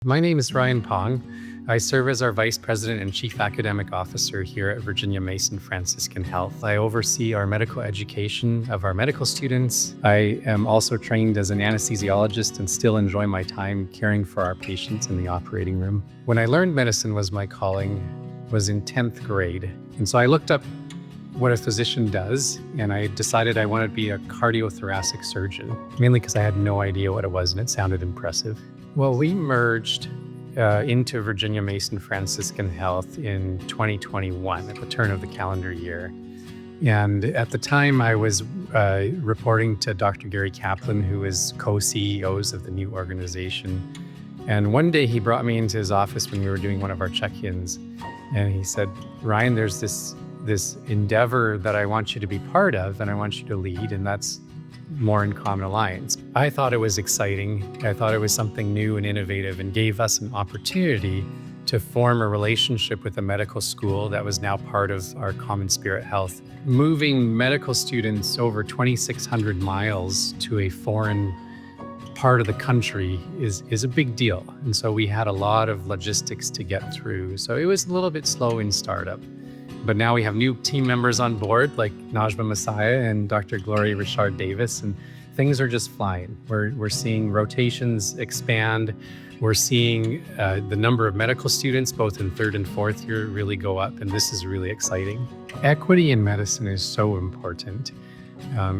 My name is Ryan Pong. I serve as our Vice President and Chief Academic Officer here at Virginia Mason Franciscan Health. I oversee our medical education of our medical students. I am also trained as an anesthesiologist and still enjoy my time caring for our patients in the operating room. When I learned medicine was my calling was in 10th grade. And so I looked up what a physician does, and I decided I wanted to be a cardiothoracic surgeon, mainly because I had no idea what it was and it sounded impressive. Well, we merged into Virginia Mason Franciscan Health in 2021 at the turn of the calendar year. And at the time, I was reporting to Dr. Gary Kaplan, who is co-CEOs of the new organization. And one day he brought me into his office when we were doing one of our check-ins. And he said, Ryan, there's this endeavor that I want you to be part of and I want you to lead, and that's More in Common Alliance. I thought it was exciting. I thought it was something new and innovative and gave us an opportunity to form a relationship with a medical school that was now part of our Common Spirit Health. Moving medical students over 2,600 miles to a foreign part of the country is a big deal. And so we had a lot of logistics to get through. So it was a little bit slow in startup. But now we have new team members on board like Najma Messiah and Dr. Gloria Richard Davis, and things are just flying. We're seeing rotations expand. We're seeing the number of medical students, both in third and fourth year, really go up, and this is really exciting. Equity in medicine is so important.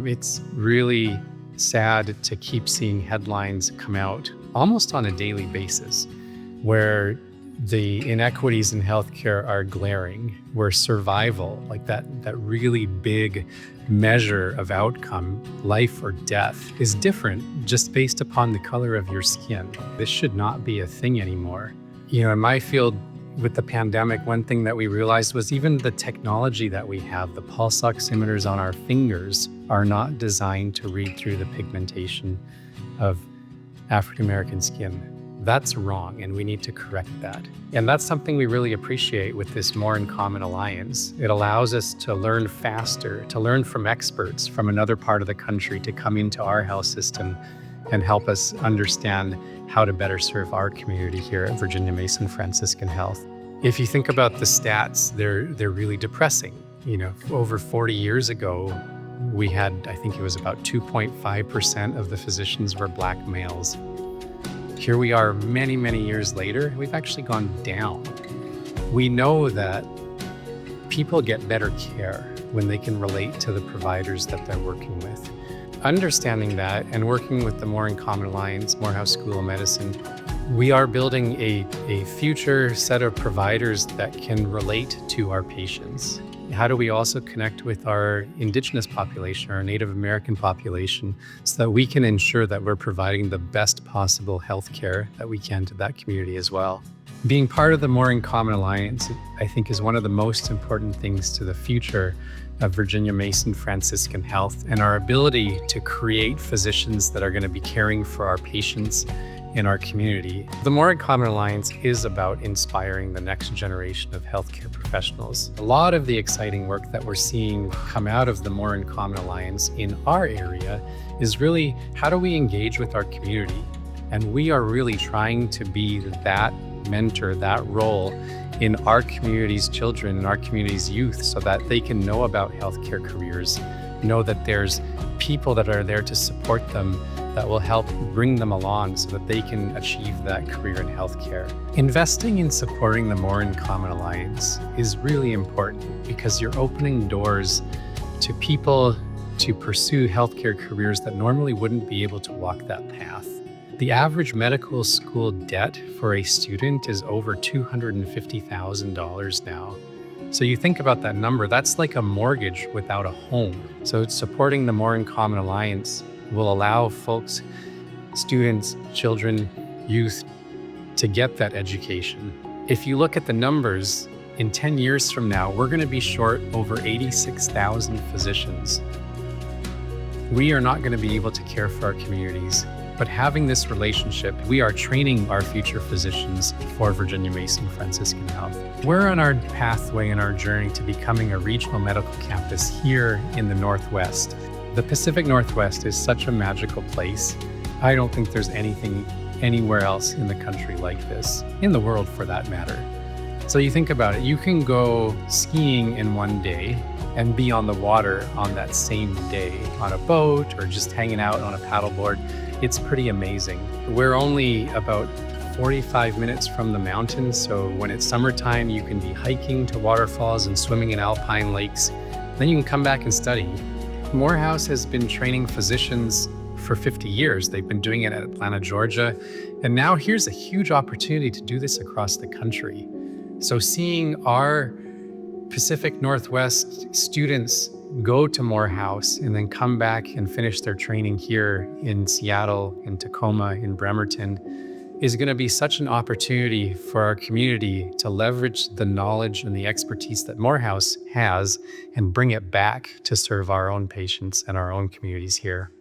It's really sad to keep seeing headlines come out almost on a daily basis where the inequities in healthcare are glaring, where survival, like that really big measure of outcome, life or death, is different just based upon the color of your skin. This should not be a thing anymore. You know, in my field with the pandemic, one thing that we realized was even the technology that we have, the pulse oximeters on our fingers, are not designed to read through the pigmentation of African American skin. That's wrong, and we need to correct that. And that's something we really appreciate with this More in Common Alliance. It allows us to learn faster, to learn from experts from another part of the country to come into our health system and help us understand how to better serve our community here at Virginia Mason Franciscan Health. If you think about the stats, they're really depressing. You know, over 40 years ago, we had, I think it was about 2.5% of the physicians were Black males. Here we are many, many years later, we've actually gone down. We know that people get better care when they can relate to the providers that they're working with. Understanding that and working with the More in Common Alliance, Morehouse School of Medicine, we are building a future set of providers that can relate to our patients. How do we also connect with our Indigenous population, our Native American population, so that we can ensure that we're providing the best possible health care that we can to that community as well? Being part of the More in Common Alliance, I think, is one of the most important things to the future of Virginia Mason Franciscan Health and our ability to create physicians that are going to be caring for our patients in our community. The More in Common Alliance is about inspiring the next generation of healthcare professionals. A lot of the exciting work that we're seeing come out of the More in Common Alliance in our area is really how do we engage with our community? And we are really trying to be that mentor, that role in our community's children and our community's youth so that they can know about healthcare careers, know that there's people that are there to support them that will help bring them along so that they can achieve that career in healthcare. Investing in supporting the More in Common Alliance is really important because you're opening doors to people to pursue healthcare careers that normally wouldn't be able to walk that path. The average medical school debt for a student is over $250,000 now. So you think about that number, that's like a mortgage without a home. So supporting the More in Common Alliance will allow folks, students, children, youth to get that education. If you look at the numbers, in 10 years from now, we're going to be short over 86,000 physicians. We are not going to be able to care for our communities, but having this relationship, we are training our future physicians for Virginia Mason Franciscan Health. We're on our pathway in our journey to becoming a regional medical campus here in the Northwest. The Pacific Northwest is such a magical place. I don't think there's anything anywhere else in the country like this, in the world for that matter. So you think about it, you can go skiing in one day and be on the water on that same day on a boat or just hanging out on a paddleboard. It's pretty amazing. We're only about 45 minutes from the mountains, so when it's summertime, you can be hiking to waterfalls and swimming in alpine lakes. Then you can come back and study. Morehouse has been training physicians for 50 years. They've been doing it at Atlanta, Georgia. And now here's a huge opportunity to do this across the country. So seeing our Pacific Northwest students go to Morehouse and then come back and finish their training here in Seattle, in Tacoma, in Bremerton, is going to be such an opportunity for our community to leverage the knowledge and the expertise that Morehouse has and bring it back to serve our own patients and our own communities here.